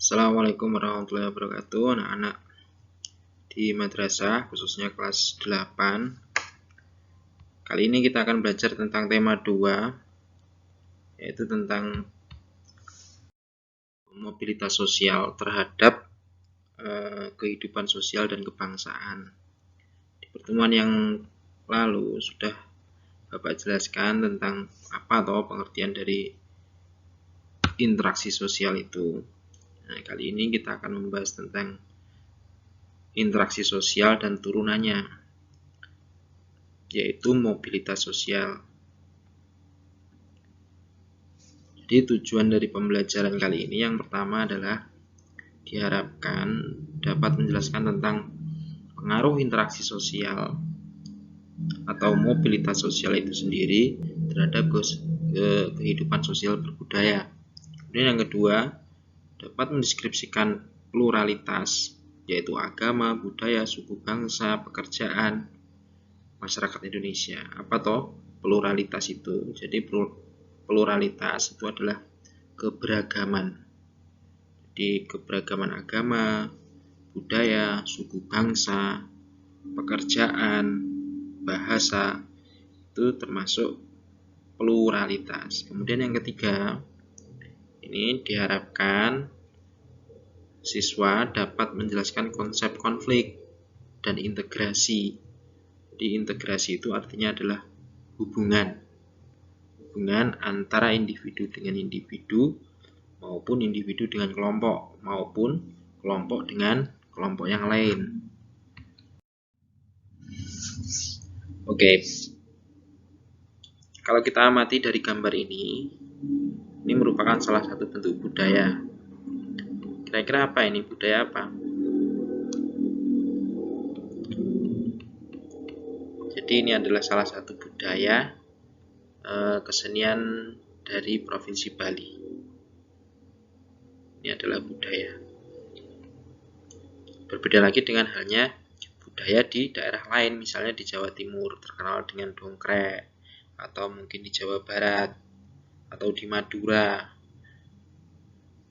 Assalamualaikum warahmatullahi wabarakatuh, anak-anak di madrasah khususnya kelas 8. Kali ini kita akan belajar tentang tema 2, yaitu tentang mobilitas sosial terhadap kehidupan sosial dan kebangsaan. Di pertemuan yang lalu sudah Bapak jelaskan tentang apa atau pengertian dari interaksi sosial itu. Nah, kali ini kita akan membahas tentang interaksi sosial dan turunannya, yaitu mobilitas sosial. Jadi tujuan dari pembelajaran kali ini yang pertama adalah diharapkan dapat menjelaskan tentang pengaruh interaksi sosial atau mobilitas sosial itu sendiri terhadap kehidupan sosial berbudaya. Kemudian yang kedua, dapat mendeskripsikan pluralitas, yaitu agama, budaya, suku, bangsa, pekerjaan, masyarakat Indonesia. Apa toh pluralitas itu? Jadi pluralitas itu adalah keberagaman. Jadi keberagaman agama, budaya, suku bangsa, pekerjaan, bahasa itu termasuk pluralitas. Kemudian yang ketiga, ini diharapkan siswa dapat menjelaskan konsep konflik dan integrasi. Jadi integrasi itu artinya adalah hubungan antara individu dengan individu, maupun individu dengan kelompok, maupun kelompok dengan kelompok yang lain. Oke. Kalau kita amati dari gambar ini merupakan salah satu bentuk budaya. Kira-kira apa ini? Budaya apa? Jadi ini adalah salah satu budaya kesenian dari Provinsi Bali. Ini adalah budaya. Berbeda lagi dengan halnya budaya di daerah lain, misalnya di Jawa Timur terkenal dengan dongkrek, atau mungkin di Jawa Barat, atau di Madura,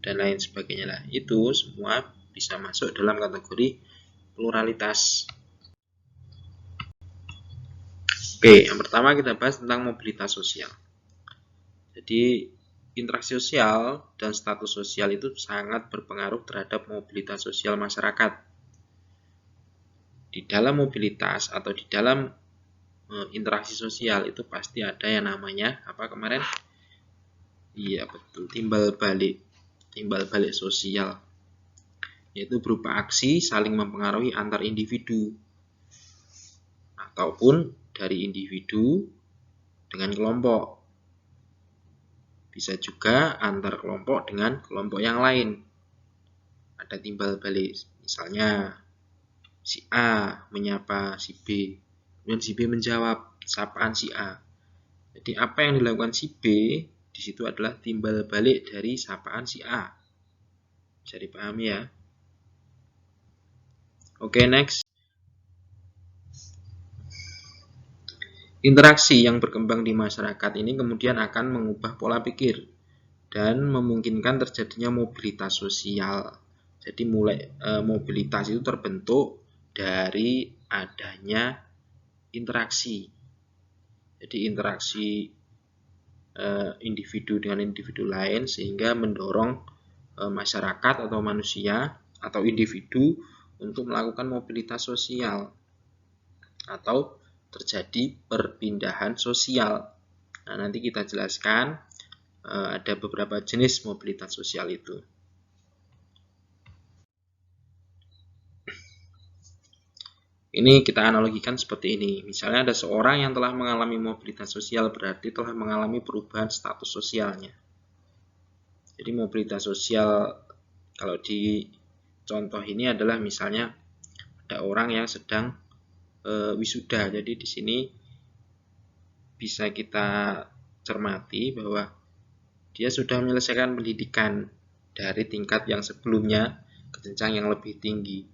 dan lain sebagainya lah. Itu semua bisa masuk dalam kategori pluralitas. Oke, yang pertama kita bahas tentang mobilitas sosial. Jadi interaksi sosial dan status sosial itu sangat berpengaruh terhadap mobilitas sosial masyarakat. Di dalam mobilitas atau di dalam interaksi sosial itu pasti ada yang namanya apa kemarin? Iya betul, timbal balik sosial, yaitu berupa aksi saling mempengaruhi antar individu ataupun dari individu dengan kelompok. Bisa juga antar kelompok dengan kelompok yang lain. Ada timbal balik, misalnya si A menyapa si B, kemudian si B menjawab sapaan si A. Jadi apa yang dilakukan si B di situ adalah timbal balik dari sapaan si A. Bisa dipahami ya? Oke, next. Interaksi yang berkembang di masyarakat ini kemudian akan mengubah pola pikir dan memungkinkan terjadinya mobilitas sosial. Jadi mobilitas itu terbentuk dari adanya interaksi. Jadi interaksi individu dengan individu lain sehingga mendorong masyarakat atau manusia atau individu untuk melakukan mobilitas sosial atau terjadi perpindahan sosial. Nah, nanti kita jelaskan ada beberapa jenis mobilitas sosial itu. Ini kita analogikan seperti ini. Misalnya ada seorang yang telah mengalami mobilitas sosial, berarti telah mengalami perubahan status sosialnya. Jadi mobilitas sosial kalau di contoh ini adalah misalnya ada orang yang sedang wisuda. Jadi di sini bisa kita cermati bahwa dia sudah menyelesaikan pendidikan dari tingkat yang sebelumnya ke jenjang yang lebih tinggi.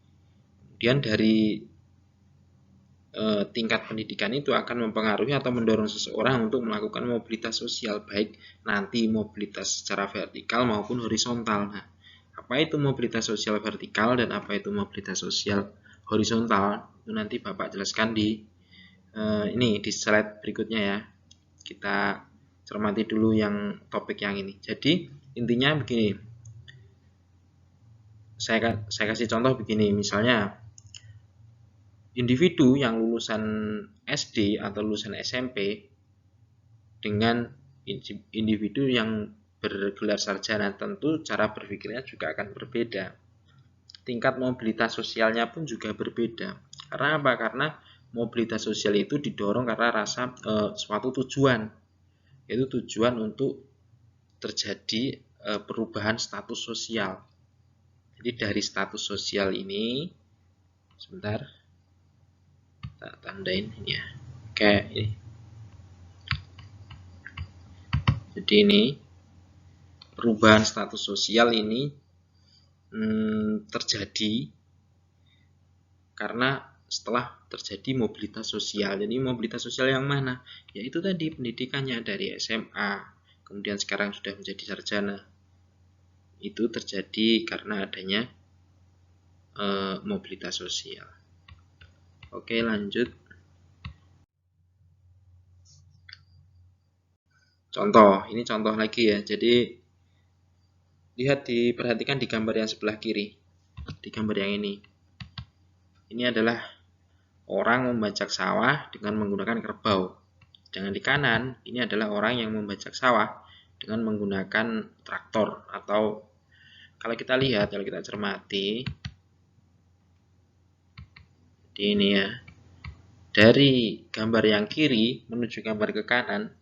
Kemudian dari tingkat pendidikan itu akan mempengaruhi atau mendorong seseorang untuk melakukan mobilitas sosial, baik nanti mobilitas secara vertikal maupun horizontal. Nah, Apa itu mobilitas sosial vertikal dan apa itu mobilitas sosial horizontal? Itu nanti Bapak jelaskan di ini di slide berikutnya ya. Kita cermati dulu yang topik yang ini. Jadi intinya begini. Saya kasih contoh begini, misalnya individu yang lulusan SD atau lulusan SMP dengan individu yang bergelar sarjana, tentu cara berpikirnya juga akan berbeda. Tingkat mobilitas sosialnya pun juga berbeda. Karena apa? Karena mobilitas sosial itu didorong karena rasa suatu tujuan, yaitu tujuan untuk terjadi perubahan status sosial. Jadi dari status sosial ini, sebentar, tak tandain ini ya, kayak ini. Jadi ini perubahan status sosial ini terjadi karena setelah terjadi mobilitas sosial. Jadi mobilitas sosial yang mana? Yaitu tadi pendidikannya dari SMA, kemudian sekarang sudah menjadi sarjana. Itu terjadi karena adanya mobilitas sosial. Oke, lanjut. Contoh, ini contoh lagi ya. Jadi diperhatikan di gambar yang sebelah kiri. Di gambar yang ini. Ini adalah orang membajak sawah dengan menggunakan kerbau. Sedangkan di kanan, ini adalah orang yang membajak sawah dengan menggunakan traktor. Atau kalau kita lihat, kalau kita cermati, di ini ya, dari gambar yang kiri menuju gambar ke kanan,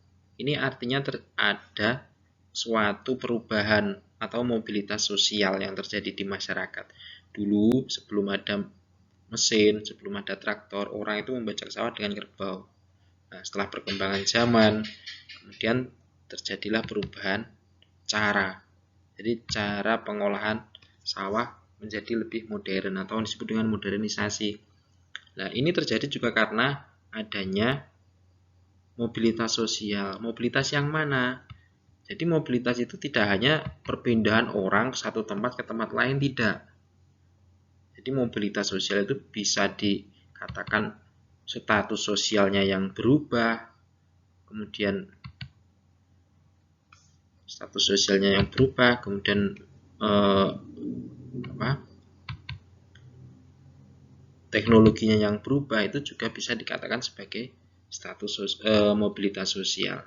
ini artinya ada suatu perubahan atau mobilitas sosial yang terjadi di masyarakat. Dulu sebelum ada mesin, sebelum ada traktor, orang itu membajak sawah dengan kerbau. Nah, setelah perkembangan zaman, kemudian terjadilah perubahan cara. Jadi cara pengolahan sawah menjadi lebih modern atau disebut dengan modernisasi. Nah, ini terjadi juga karena adanya mobilitas sosial. Mobilitas yang mana? Jadi mobilitas itu tidak hanya perpindahan orang ke satu tempat ke tempat lain, tidak. Jadi mobilitas sosial itu bisa dikatakan status sosialnya yang berubah, kemudian status sosialnya yang berubah, kemudian teknologinya yang berubah, itu juga bisa dikatakan sebagai status mobilitas sosial.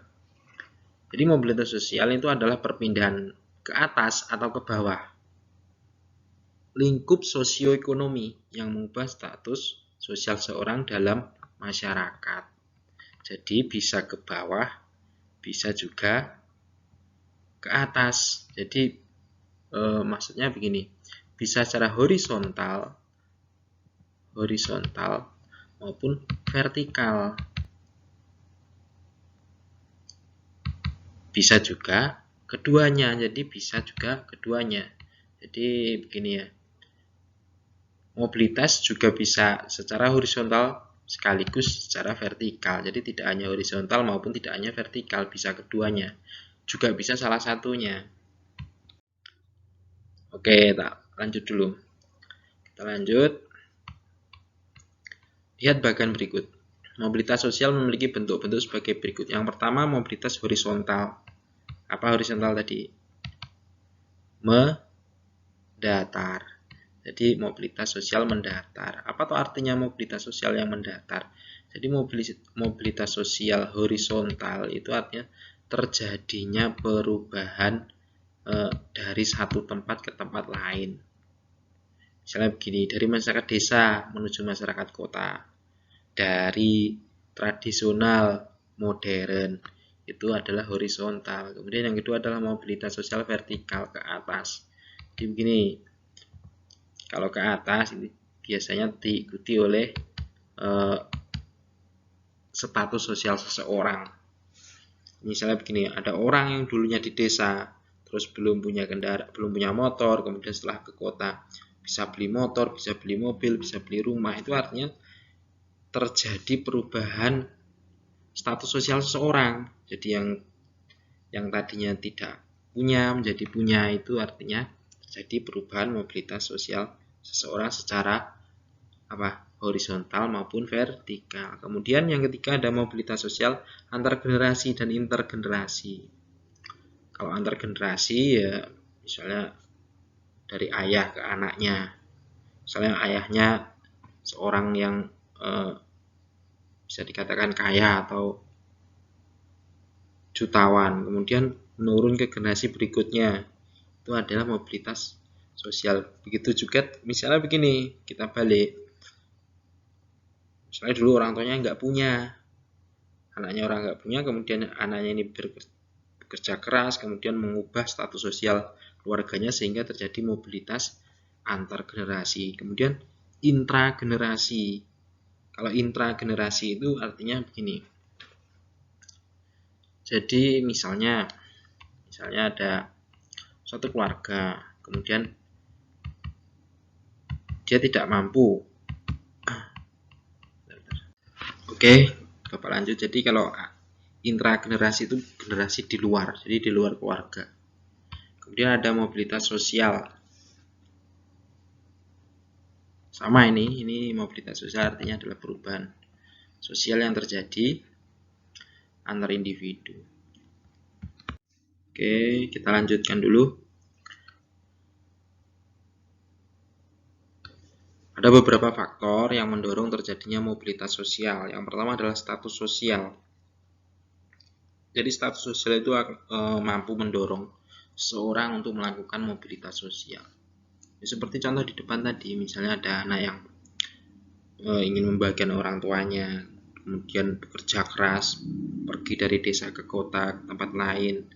Jadi mobilitas sosial itu adalah perpindahan ke atas atau ke bawah lingkup sosioekonomi yang mengubah status sosial seorang dalam masyarakat. Jadi bisa ke bawah, bisa juga ke atas. Jadi maksudnya begini, bisa secara horizontal maupun vertikal. Bisa juga keduanya, jadi bisa juga keduanya. Jadi begini ya, mobilitas juga bisa secara horizontal sekaligus secara vertikal. Jadi tidak hanya horizontal maupun tidak hanya vertikal, bisa keduanya. Juga bisa salah satunya. Oke, tak lanjut dulu. Kita lanjut. Lihat bagian berikut. Mobilitas sosial memiliki bentuk-bentuk sebagai berikut. Yang pertama, mobilitas horizontal. Apa horizontal tadi? Mendatar. Jadi mobilitas sosial mendatar. Apa tuh artinya mobilitas sosial yang mendatar? Jadi mobilitas sosial horizontal itu artinya terjadinya perubahan dari satu tempat ke tempat lain. Misalnya begini, dari masyarakat desa menuju masyarakat kota. Dari tradisional modern itu adalah horizontal. Kemudian yang kedua adalah mobilitas sosial vertikal ke atas. Jadi begini, kalau ke atas ini biasanya diikuti oleh status sosial seseorang. Misalnya begini, ada orang yang dulunya di desa, terus belum punya kendaraan, belum punya motor, kemudian setelah ke kota bisa beli motor, bisa beli mobil, bisa beli rumah. Itu artinya terjadi perubahan status sosial seseorang. Jadi yang tadinya tidak punya menjadi punya, itu artinya Jadi perubahan mobilitas sosial seseorang secara horizontal maupun vertikal. Kemudian yang ketiga ada mobilitas sosial antar generasi dan intergenerasi. Kalau antar generasi ya misalnya dari ayah ke anaknya. Misalnya ayahnya seorang yang bisa dikatakan kaya atau jutawan, kemudian menurun ke generasi berikutnya, itu adalah mobilitas sosial. Begitu juga misalnya begini, kita balik, misalnya dulu orang tuanya nggak punya, anaknya orang nggak punya, kemudian anaknya ini bekerja keras, kemudian mengubah status sosial keluarganya sehingga terjadi mobilitas antar generasi. Kemudian intragenerasi. Kalau intragenerasi itu artinya begini. Jadi misalnya ada suatu keluarga, kemudian dia tidak mampu. Oke, Bapak lanjut. Jadi kalau intragenerasi itu generasi di luar, jadi di luar keluarga. Kemudian ada mobilitas sosial. Sama ini mobilitas sosial artinya adalah perubahan sosial yang terjadi antar individu. Oke, kita lanjutkan dulu. Ada beberapa faktor yang mendorong terjadinya mobilitas sosial. Yang pertama adalah status sosial. Jadi status sosial itu mampu mendorong seseorang untuk melakukan mobilitas sosial. Ya, seperti contoh di depan tadi, misalnya ada anak yang ingin membahagiakan orang tuanya, kemudian bekerja keras, pergi dari desa ke kota, ke tempat lain,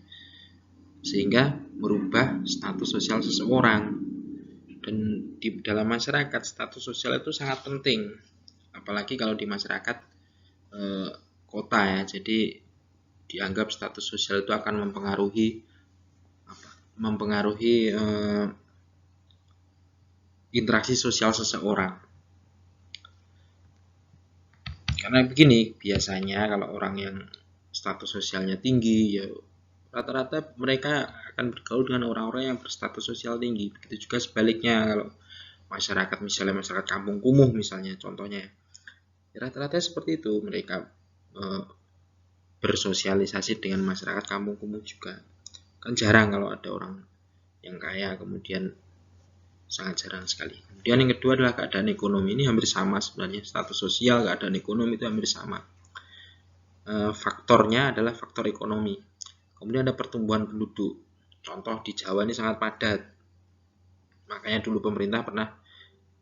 sehingga merubah status sosial seseorang. Dan di dalam masyarakat status sosial itu sangat penting, apalagi kalau di masyarakat kota ya. Jadi dianggap status sosial itu akan mempengaruhi interaksi sosial seseorang. Karena begini, biasanya kalau orang yang status sosialnya tinggi, ya rata-rata mereka akan bergaul dengan orang-orang yang berstatus sosial tinggi. Begitu juga sebaliknya, kalau masyarakat misalnya masyarakat kampung kumuh misalnya contohnya, ya rata-rata seperti itu, mereka bersosialisasi dengan masyarakat kampung kumuh juga. Kan jarang kalau ada orang yang kaya, kemudian sangat jarang sekali. Kemudian yang kedua adalah keadaan ekonomi. Ini hampir sama sebenarnya, status sosial, keadaan ekonomi itu hampir sama. Faktornya adalah faktor ekonomi. Kemudian ada pertumbuhan penduduk. Contoh di Jawa ini sangat padat. Makanya dulu pemerintah pernah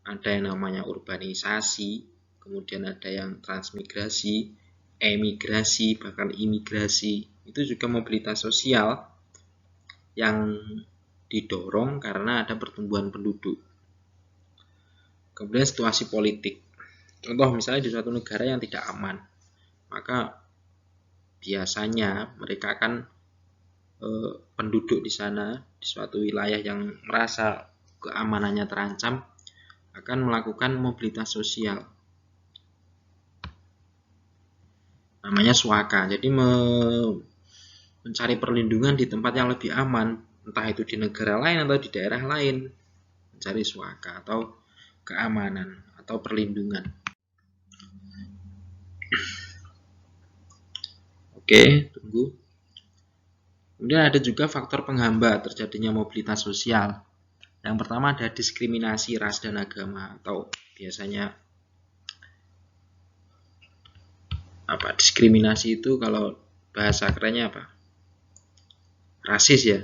ada yang namanya urbanisasi, kemudian ada yang transmigrasi, emigrasi, bahkan imigrasi. Itu juga mobilitas sosial yang didorong karena ada pertumbuhan penduduk. Kemudian situasi politik. Contoh misalnya di suatu negara yang tidak aman, maka biasanya mereka akan penduduk di sana, di suatu wilayah yang merasa keamanannya terancam, akan melakukan mobilitas sosial. Namanya swaka. Jadi mencari perlindungan di tempat yang lebih aman, entah itu di negara lain atau di daerah lain. Mencari swaka atau keamanan atau perlindungan. Oke, tunggu. Kemudian ada juga faktor penghambat terjadinya mobilitas sosial. Yang pertama ada diskriminasi ras dan agama, atau biasanya diskriminasi itu kalau bahasa kerennya rasis ya.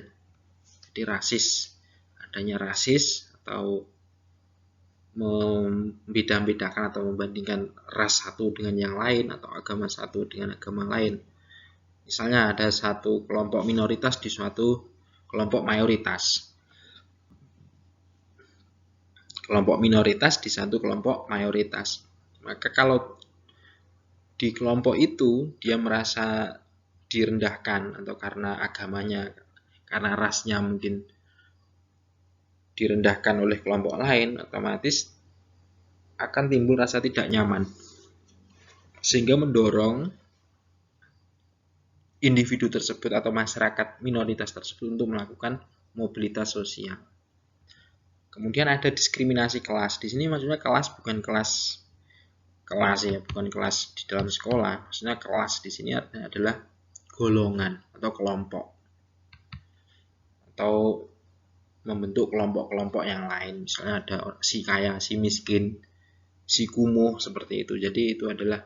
Jadi rasis, adanya rasis atau membeda-bedakan atau membandingkan ras satu dengan yang lain atau agama satu dengan agama lain. Misalnya ada satu kelompok minoritas di suatu kelompok mayoritas. Kelompok minoritas di satu kelompok mayoritas. Maka kalau di kelompok itu dia merasa direndahkan atau karena agamanya, karena rasnya mungkin direndahkan oleh kelompok lain, otomatis akan timbul rasa tidak nyaman. Sehingga mendorong individu tersebut atau masyarakat minoritas tersebut untuk melakukan mobilitas sosial. Kemudian ada diskriminasi kelas. Di sini maksudnya kelas bukan kelas ya, bukan kelas di dalam sekolah. Maksudnya kelas di sini adalah golongan atau kelompok, atau membentuk kelompok-kelompok yang lain. Misalnya ada si kaya, si miskin, si kumuh, seperti itu. Jadi itu adalah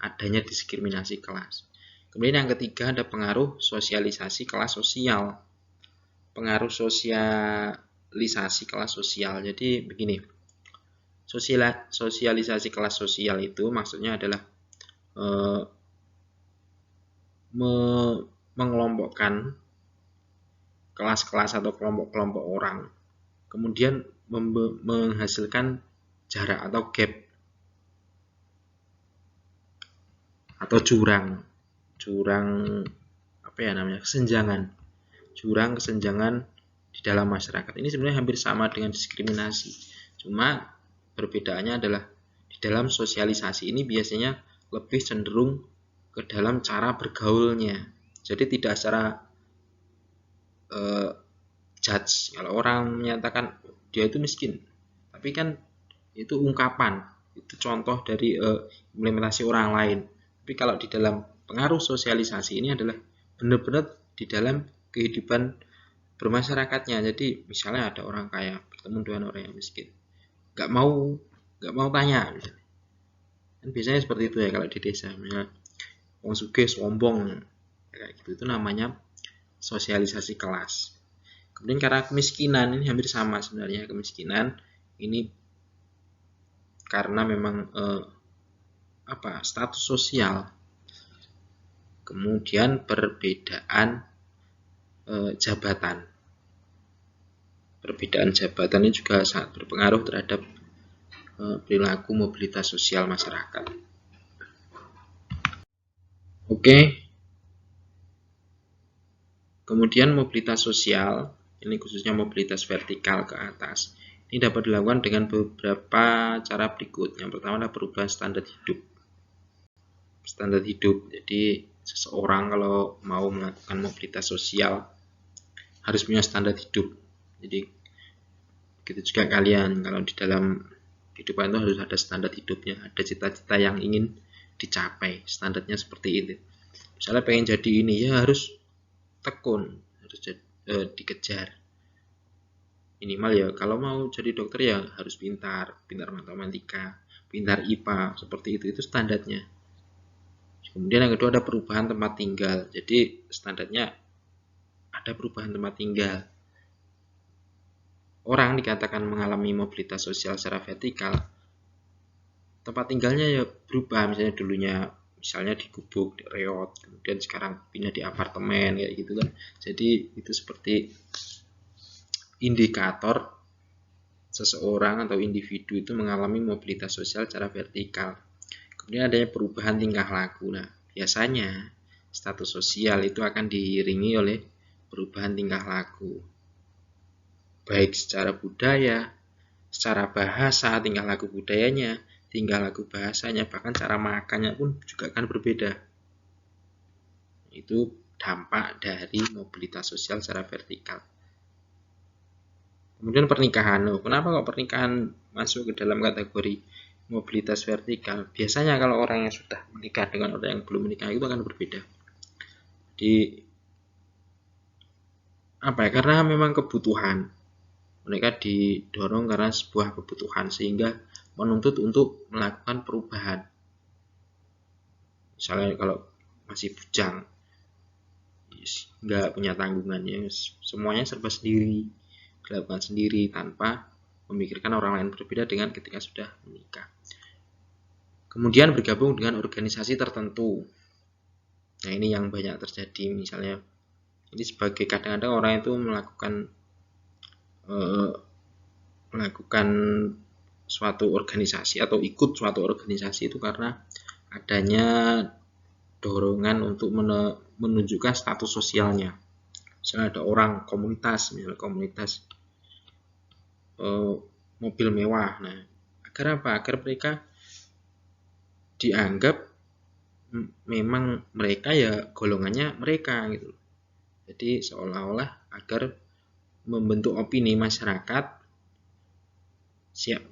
adanya diskriminasi kelas. Kemudian yang ketiga ada pengaruh sosialisasi kelas sosial. Pengaruh sosialisasi kelas sosial. Jadi begini, sosialisasi kelas sosial itu maksudnya adalah mengelompokkan kelas-kelas atau kelompok-kelompok orang, kemudian menghasilkan jarak atau gap atau jurang apa ya namanya, jurang kesenjangan di dalam masyarakat. Ini sebenarnya hampir sama dengan diskriminasi, cuma perbedaannya adalah di dalam sosialisasi ini biasanya lebih cenderung ke dalam cara bergaulnya. Jadi tidak secara judge. Kalau orang menyatakan dia itu miskin, tapi kan itu ungkapan, itu contoh dari implementasi orang lain. Tapi kalau di dalam pengaruh sosialisasi ini adalah benar-benar di dalam kehidupan bermasyarakatnya. Jadi misalnya ada orang kaya bertemu dengan orang yang miskin, nggak mau tanya misalnya. Kan biasanya seperti itu ya kalau di desa, misalnya wong sugih sombong kayak gitu, itu namanya sosialisasi kelas. Kemudian karena kemiskinan ini hampir sama sebenarnya. Kemiskinan ini karena memang status sosial. Kemudian perbedaan jabatan. Perbedaan jabatan ini juga sangat berpengaruh terhadap perilaku mobilitas sosial masyarakat. Oke. Kemudian mobilitas sosial, ini khususnya mobilitas vertikal ke atas, ini dapat dilakukan dengan beberapa cara berikut. Yang pertama adalah perubahan standar hidup. Standar hidup, jadi seseorang kalau mau melakukan mobilitas sosial harus punya standar hidup. Jadi begitu juga kalian, kalau di dalam kehidupan itu harus ada standar hidupnya, ada cita-cita yang ingin dicapai, standarnya seperti itu. Misalnya pengen jadi ini, ya harus tekun, harus dikejar. Minimal ya kalau mau jadi dokter ya harus pintar matematika, pintar IPA, seperti itu standarnya. Kemudian yang kedua ada perubahan tempat tinggal. Jadi standarnya ada perubahan tempat tinggal. Orang dikatakan mengalami mobilitas sosial secara vertikal, tempat tinggalnya ya berubah. Misalnya dulunya misalnya di gubuk, di reot, kemudian sekarang pindah di apartemen kayak gitu kan. Jadi itu seperti indikator seseorang atau individu itu mengalami mobilitas sosial secara vertikal. Kemudian adanya perubahan tingkah laku. Nah, biasanya status sosial itu akan diiringi oleh perubahan tingkah laku, baik secara budaya, secara bahasa, tingkah laku budayanya, tingkah laku bahasanya, bahkan cara makannya pun juga akan berbeda. Itu dampak dari mobilitas sosial secara vertikal. Kemudian pernikahan. Kenapa kok pernikahan masuk ke dalam kategori mobilitas vertikal? Biasanya kalau orang yang sudah menikah dengan orang yang belum menikah itu akan berbeda. Karena memang kebutuhan. Mereka didorong karena sebuah kebutuhan sehingga menuntut untuk melakukan perubahan. Misalnya kalau masih bujang, nggak punya tanggungannya, semuanya serba sendiri, dilakukan sendiri tanpa memikirkan orang lain, berbeda dengan ketika sudah menikah. Kemudian bergabung dengan organisasi tertentu. Nah ini yang banyak terjadi, misalnya ini sebagai kadang-kadang orang itu melakukan suatu organisasi atau ikut suatu organisasi itu karena adanya dorongan untuk menunjukkan status sosialnya. Misalnya ada orang komunitas, misalnya komunitas mobil mewah. Nah, agar apa? Agar mereka dianggap memang mereka ya golongannya mereka gitu. Jadi seolah-olah agar membentuk opini masyarakat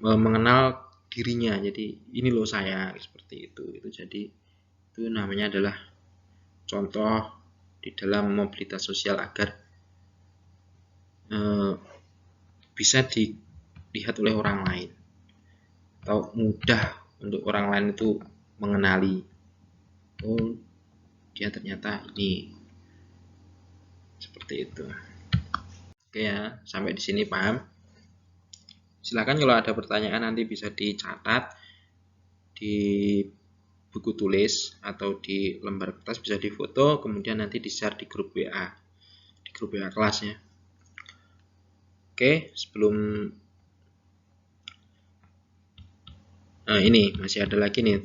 mengenal dirinya. Jadi ini loh saya, seperti itu. Jadi itu namanya adalah contoh di dalam mobilitas sosial agar bisa dilihat oleh orang lain atau mudah untuk orang lain itu mengenali, oh dia ternyata ini, seperti itu. Oke ya, sampai di sini paham? Silakan kalau ada pertanyaan nanti bisa dicatat di buku tulis atau di lembar kertas, bisa difoto, kemudian nanti di-share di grup WA, di grup WA kelasnya. Oke, sebelum ini masih ada lagi nih.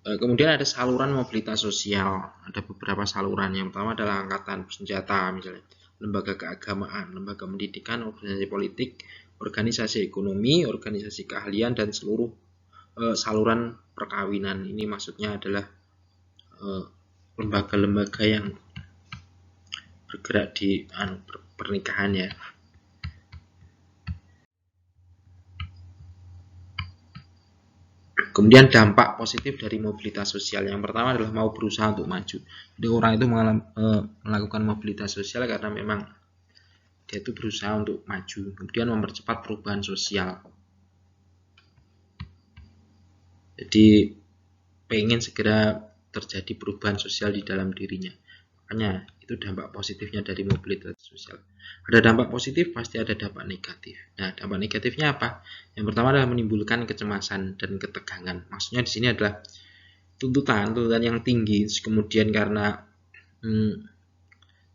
Kemudian ada saluran mobilitas sosial. Ada beberapa saluran. Yang pertama adalah angkatan bersenjata, misalnya lembaga keagamaan, lembaga pendidikan, organisasi politik, organisasi ekonomi, organisasi keahlian, dan seluruh saluran perkawinan. Ini maksudnya adalah lembaga-lembaga yang bergerak di pernikahan ya. Kemudian dampak positif dari mobilitas sosial. Yang pertama adalah mau berusaha untuk maju. Jadi orang itu melakukan mobilitas sosial karena memang dia itu berusaha untuk maju. Kemudian mempercepat perubahan sosial. Jadi pengen segera terjadi perubahan sosial di dalam dirinya. Makanya itu dampak positifnya dari mobilitas sosial. Ada dampak positif, pasti ada dampak negatif. Nah, dampak negatifnya apa? Yang pertama adalah menimbulkan kecemasan dan ketegangan. Maksudnya di sini adalah tuntutan yang tinggi, kemudian karena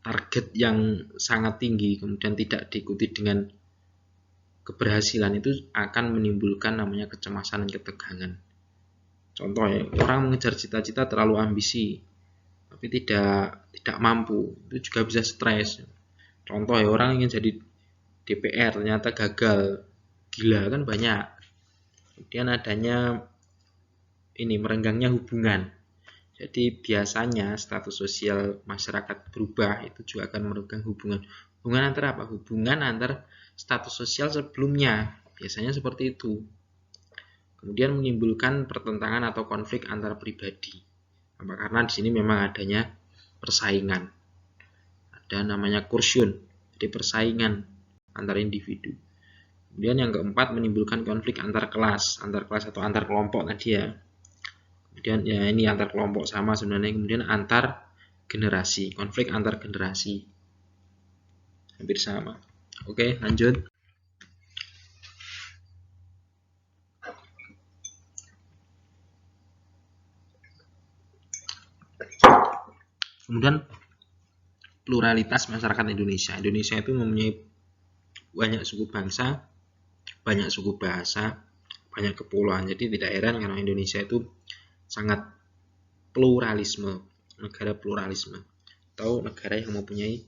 target yang sangat tinggi, kemudian tidak diikuti dengan keberhasilan, itu akan menimbulkan namanya kecemasan dan ketegangan. Contoh ya, orang mengejar cita-cita terlalu ambisi, tapi tidak mampu, itu juga bisa stres. Contoh ya, orang ingin jadi DPR ternyata gagal, gila kan banyak. Kemudian adanya ini merenggangnya hubungan. Jadi biasanya status sosial masyarakat berubah, itu juga akan merenggang hubungan. Hubungan antar apa? Hubungan antar status sosial sebelumnya. Biasanya seperti itu. Kemudian menimbulkan pertentangan atau konflik antar pribadi. Karena di sini memang adanya persaingan. Ada namanya kursyun, jadi persaingan antar individu. Kemudian yang keempat, menimbulkan konflik antar kelas atau antar kelompok tadi ya. Kemudian ya ini antar kelompok sama sebenarnya. Kemudian antar generasi, konflik antar generasi hampir sama. Oke, lanjut. Kemudian pluralitas masyarakat Indonesia. Indonesia itu mempunyai banyak suku bangsa, banyak suku bahasa, banyak kepulauan. Jadi tidak heran karena Indonesia itu sangat pluralisme, negara pluralisme, atau negara yang mempunyai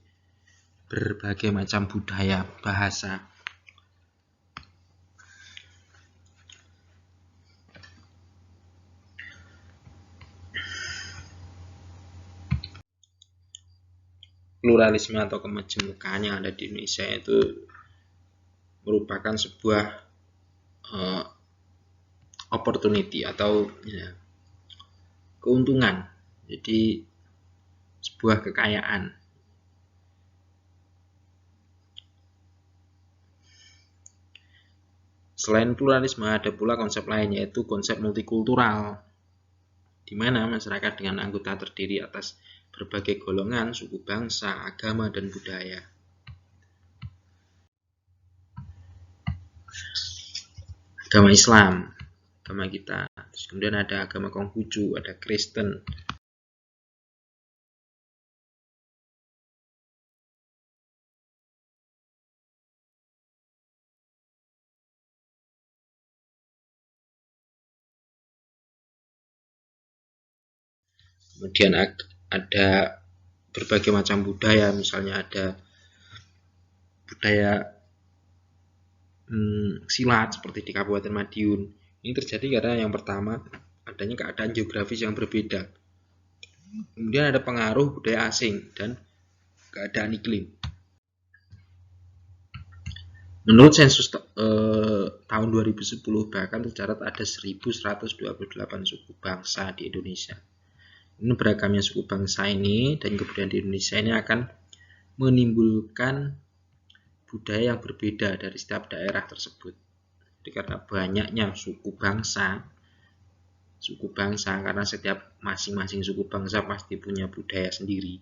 berbagai macam budaya, bahasa. Pluralisme atau kemajemukan yang ada di Indonesia itu merupakan sebuah opportunity atau ya, keuntungan. Jadi sebuah kekayaan. Selain pluralisme, ada pula konsep lain, yaitu konsep multikultural, di mana masyarakat dengan anggota terdiri atas berbagai golongan, suku bangsa, agama, dan budaya. Agama Islam, agama kita. Terus kemudian ada agama Konghucu, ada Kristen. Kemudian ada berbagai macam budaya, misalnya ada budaya silat seperti di Kabupaten Madiun. Ini terjadi karena yang pertama adanya keadaan geografis yang berbeda. Kemudian ada pengaruh budaya asing dan keadaan iklim. Menurut sensus tahun 2010 bahkan tercatat ada 1128 suku bangsa di Indonesia. Ini beragamnya suku bangsa ini dan kemudian di Indonesia ini akan menimbulkan budaya yang berbeda dari setiap daerah tersebut. Jadi karena banyaknya suku bangsa karena setiap masing-masing suku bangsa pasti punya budaya sendiri.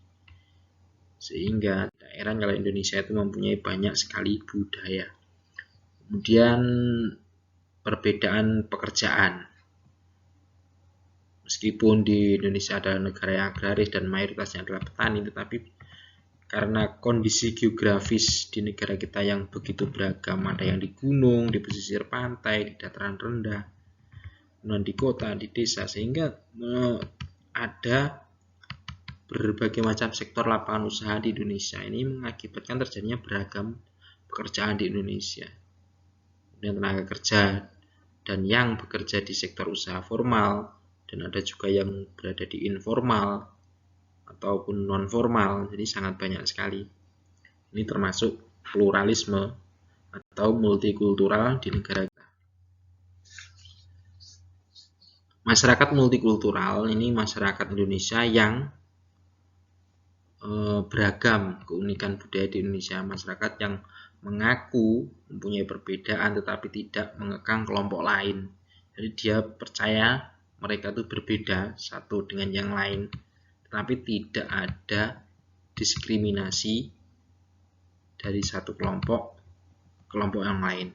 Sehingga daerah kalau Indonesia itu mempunyai banyak sekali budaya. Kemudian perbedaan pekerjaan. Meskipun di Indonesia adalah negara yang agraris dan mayoritasnya adalah petani, tetapi karena kondisi geografis di negara kita yang begitu beragam, ada yang di gunung, di pesisir pantai, di dataran rendah, kemudian di kota, di desa, sehingga ada berbagai macam sektor lapangan usaha di Indonesia. Ini mengakibatkan terjadinya beragam pekerjaan di Indonesia. Dan tenaga kerja dan yang bekerja di sektor usaha formal, dan ada juga yang berada di informal ataupun non formal, jadi sangat banyak sekali. Ini termasuk pluralisme atau multikultural di negara kita. Masyarakat multikultural ini masyarakat Indonesia yang beragam keunikan budaya di Indonesia, masyarakat yang mengaku mempunyai perbedaan tetapi tidak mengekang kelompok lain. Jadi dia percaya mereka itu berbeda satu dengan yang lain, tetapi tidak ada diskriminasi dari satu kelompok yang lain.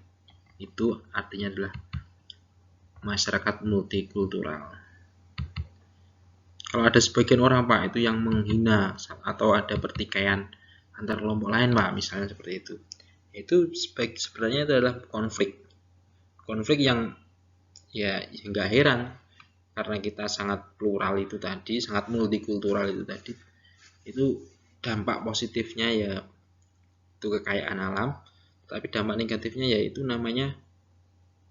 Itu artinya adalah masyarakat multikultural. Kalau ada sebagian orang Pak itu yang menghina atau ada pertikaian antar kelompok lain Pak, misalnya seperti itu sebenarnya adalah konflik yang ya nggak heran karena kita sangat plural itu tadi, sangat multikultural itu tadi. Itu dampak positifnya ya itu kekayaan alam, tapi dampak negatifnya yaitu namanya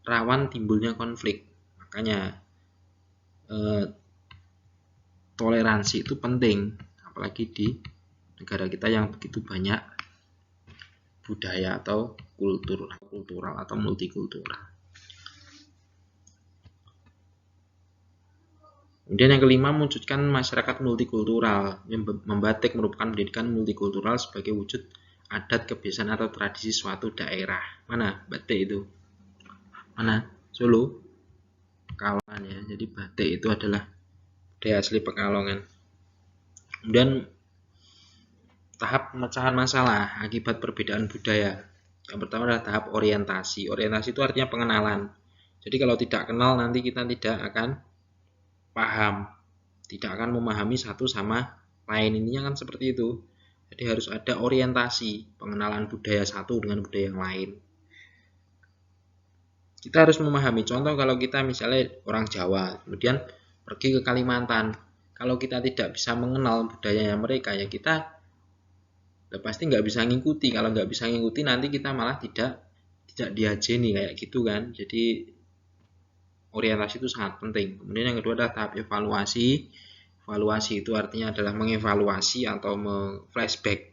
rawan timbulnya konflik. Makanya toleransi itu penting, apalagi di negara kita yang begitu banyak budaya atau kultural atau multikultural. Kemudian yang kelima, mewujudkan masyarakat multikultural. Membatik merupakan pendidikan multikultural sebagai wujud adat, kebiasaan atau tradisi suatu daerah. Mana batik itu? Mana? Solo? Pekalongan ya. Jadi batik itu adalah budaya asli Pekalongan. Kemudian tahap pemecahan masalah akibat perbedaan budaya. Yang pertama adalah tahap orientasi. Orientasi itu artinya pengenalan. Jadi kalau tidak kenal nanti kita tidak akan paham, tidak akan memahami satu sama lain. Intinya kan seperti itu. Jadi harus ada orientasi, pengenalan budaya satu dengan budaya yang lain. Kita harus memahami, contoh kalau kita misalnya orang Jawa, kemudian pergi ke Kalimantan, kalau kita tidak bisa mengenal budayanya mereka, ya kita pasti nggak bisa ngikuti. Kalau nggak bisa ngikuti nanti kita malah tidak diajeni kayak gitu kan. Jadi orientasi itu sangat penting. Kemudian yang kedua adalah tahap evaluasi. Evaluasi itu artinya adalah mengevaluasi atau flashback.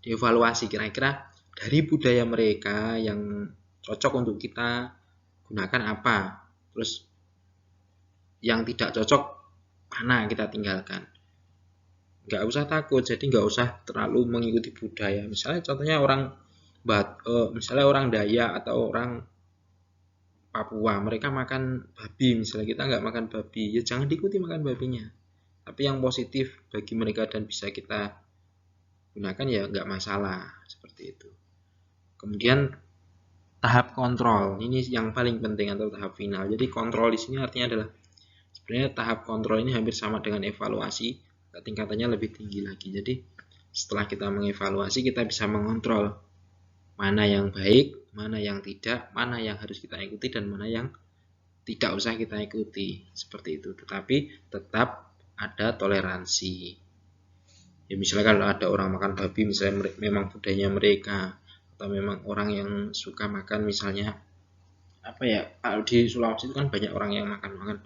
Dievaluasi kira-kira dari budaya mereka yang cocok untuk kita gunakan apa, terus yang tidak cocok mana kita tinggalkan. Nggak usah takut, jadi nggak usah terlalu mengikuti budaya. Misalnya contohnya misalnya orang Dayak atau orang Papua, mereka makan babi, misalnya kita nggak makan babi, ya jangan diikuti makan babinya. Tapi yang positif bagi mereka dan bisa kita gunakan ya nggak masalah, seperti itu. Kemudian tahap kontrol, ini yang paling penting atau tahap final. Jadi kontrol di sini artinya adalah sebenarnya tahap kontrol ini hampir sama dengan evaluasi, tingkatannya lebih tinggi lagi. Jadi setelah kita mengevaluasi, kita bisa mengontrol mana yang baik, mana yang tidak, mana yang harus kita ikuti dan mana yang tidak usah kita ikuti, seperti itu. Tetapi tetap ada toleransi. Ya misalnya kalau ada orang makan babi, misalnya memang budayanya mereka, atau memang orang yang suka makan misalnya apa ya, kalau di Sulawesi itu kan banyak orang yang makan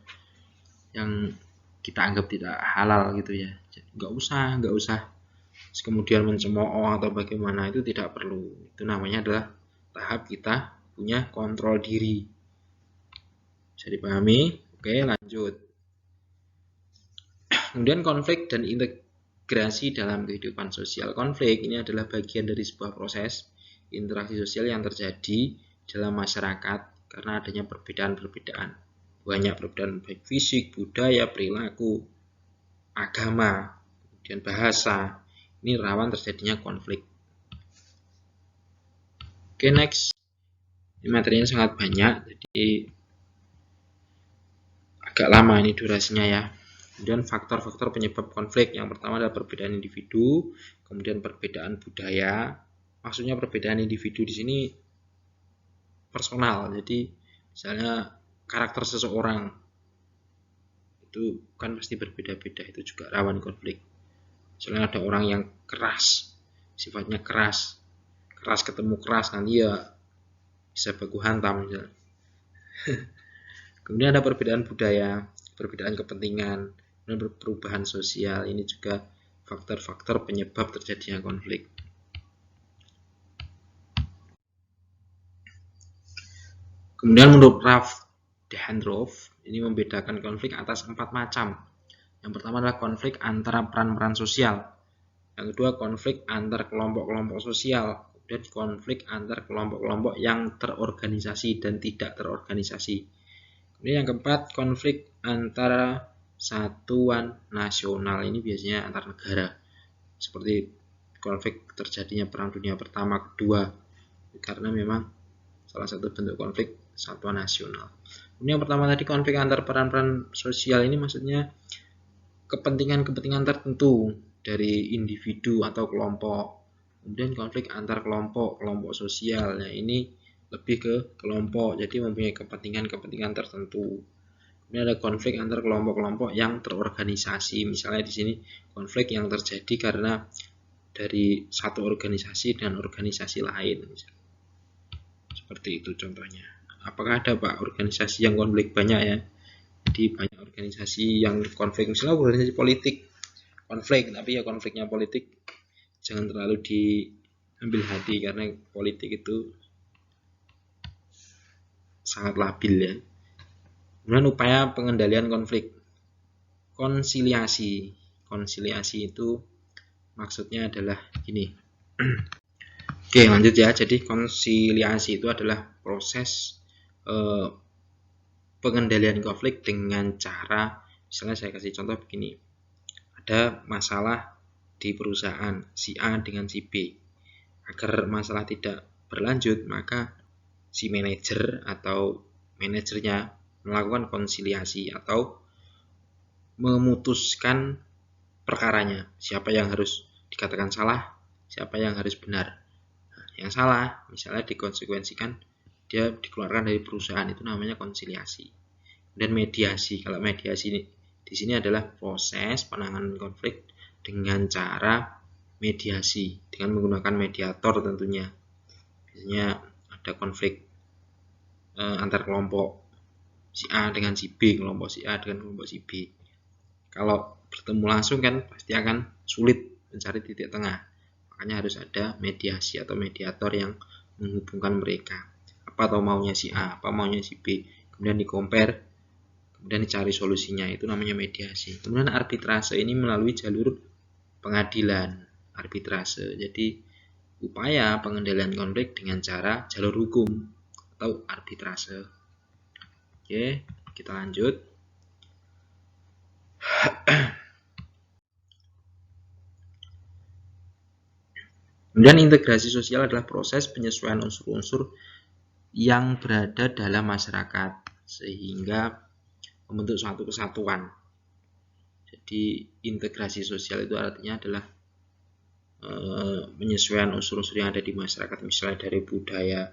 yang kita anggap tidak halal gitu ya. Nggak usah kemudian mencemooh atau bagaimana, itu tidak perlu. Itu namanya adalah tahap kita punya kontrol diri. Bisa dipahami? Oke, lanjut. Kemudian konflik dan integrasi dalam kehidupan sosial. Konflik ini adalah bagian dari sebuah proses interaksi sosial yang terjadi dalam masyarakat karena adanya perbedaan-perbedaan. Banyak perbedaan baik fisik, budaya, perilaku, agama, kemudian bahasa. Ini rawan terjadinya konflik. Oke, next. Ini materinya sangat banyak, jadi agak lama ini durasinya ya. Kemudian faktor-faktor penyebab konflik. Yang pertama adalah perbedaan individu, kemudian perbedaan budaya. Maksudnya perbedaan individu di sini personal. Jadi misalnya karakter seseorang itu kan pasti berbeda-beda, itu juga rawan konflik. Misalnya ada orang yang keras, sifatnya keras ketemu keras, nanti ya bisa baku hantam misalnya. Kemudian ada perbedaan budaya, perbedaan kepentingan, dan perubahan sosial. Ini juga faktor-faktor penyebab terjadinya konflik. Kemudian menurut Ralph Dahrendorf, ini membedakan konflik atas 4 macam. Yang pertama adalah konflik antara peran-peran sosial. Yang kedua, konflik antar kelompok-kelompok sosial. Kemudian konflik antar kelompok-kelompok yang terorganisasi dan tidak terorganisasi. Kemudian yang keempat, konflik antara satuan nasional. Ini biasanya antar negara, seperti konflik terjadinya Perang Dunia Pertama, Kedua, karena memang salah satu bentuk konflik satuan nasional. Kemudian yang pertama tadi, konflik antar peran-peran sosial, ini maksudnya kepentingan-kepentingan tertentu dari individu atau kelompok. Kemudian konflik antar kelompok sosial. Nah, ini lebih ke kelompok, jadi mempunyai kepentingan-kepentingan tertentu. Kemudian ada konflik antar kelompok-kelompok yang terorganisasi. Misalnya di sini konflik yang terjadi karena dari satu organisasi dan organisasi lain. Seperti itu contohnya. Apakah ada Pak organisasi yang konflik? Banyak ya. Jadi banyak organisasi yang konflik. Misalnya organisasi politik konflik, tapi ya konfliknya politik jangan terlalu diambil hati karena politik itu sangat labil ya. Kemudian upaya pengendalian konflik. Konsiliasi. Konsiliasi itu maksudnya adalah gini. Oke, lanjut ya. Jadi konsiliasi itu adalah proses pengendalian konflik dengan cara, misalnya saya kasih contoh begini. Ada masalah di perusahaan si A dengan si B. Agar masalah tidak berlanjut, maka si manajer atau manajernya melakukan konsiliasi atau memutuskan perkaranya, siapa yang harus dikatakan salah, siapa yang harus benar. Nah, yang salah misalnya dikonsekuensikan, dia dikeluarkan dari perusahaan, itu namanya konsiliasi. Dan mediasi, kalau mediasi di sini adalah proses penanganan konflik dengan cara mediasi, dengan menggunakan mediator tentunya. Biasanya ada konflik antar kelompok si A dengan si B, kelompok si A dengan kelompok si B. Kalau bertemu langsung kan pasti akan sulit mencari titik tengah. Makanya harus ada mediasi atau mediator yang menghubungkan mereka. Apa atau maunya si A, apa maunya si B. Kemudian di-compare, kemudian dicari solusinya. Itu namanya mediasi. Kemudian arbitrase ini melalui jalur pengadilan. Arbitrase. Jadi upaya pengendalian konflik dengan cara jalur hukum atau arbitrase. Oke, kita lanjut. Kemudian integrasi sosial adalah proses penyesuaian unsur-unsur yang berada dalam masyarakat sehingga membentuk suatu kesatuan. Jadi integrasi sosial itu artinya adalah penyesuaian unsur-unsur yang ada di masyarakat, misalnya dari budaya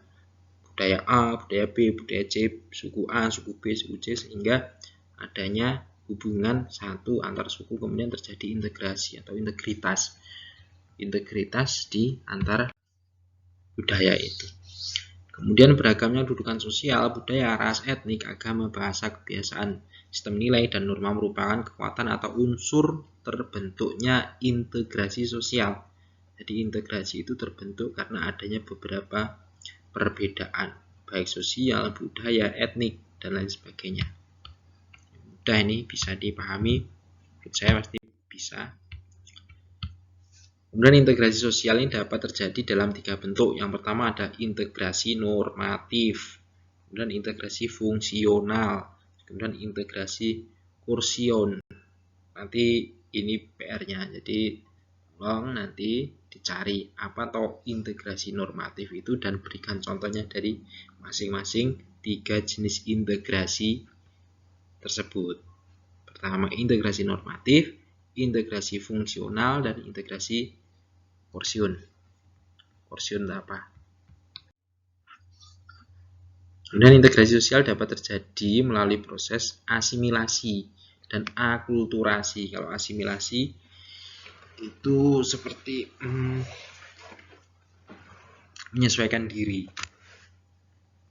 A, budaya B, budaya C, suku A, suku B, suku C, sehingga adanya hubungan satu antar suku, kemudian terjadi integrasi atau integritas di antar budaya itu. Kemudian beragamnya kedudukan sosial, budaya, ras, etnik, agama, bahasa, kebiasaan, sistem nilai, dan norma merupakan kekuatan atau unsur terbentuknya integrasi sosial. Jadi integrasi itu terbentuk karena adanya beberapa perbedaan, baik sosial, budaya, etnik, dan lain sebagainya. Mudah ini bisa dipahami, menurut saya pasti bisa. Kemudian integrasi sosial ini dapat terjadi dalam 3 bentuk. Yang pertama ada integrasi normatif, kemudian integrasi fungsional, kemudian integrasi kursion. Nanti ini PR-nya, jadi tolong nanti dicari apa toh integrasi normatif itu dan berikan contohnya dari masing-masing 3 jenis integrasi tersebut. Pertama integrasi normatif, integrasi fungsional, dan integrasi kursion. Kursion itu apa? Kemudian integrasi sosial dapat terjadi melalui proses asimilasi dan akulturasi. Kalau asimilasi itu seperti menyesuaikan diri.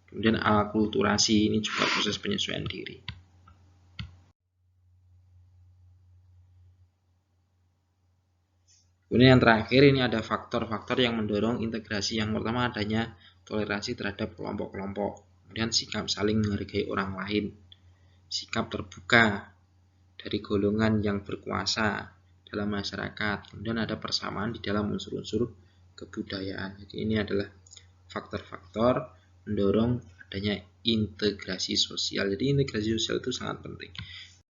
Kemudian akulturasi ini juga proses penyesuaian diri. Kemudian yang terakhir ini ada faktor-faktor yang mendorong integrasi. Yang pertama adanya toleransi terhadap kelompok-kelompok. Kemudian sikap saling menghargai orang lain. Sikap terbuka dari golongan yang berkuasa dalam masyarakat. Kemudian ada persamaan di dalam unsur-unsur kebudayaan. Jadi ini adalah faktor-faktor mendorong adanya integrasi sosial. Jadi integrasi sosial itu sangat penting.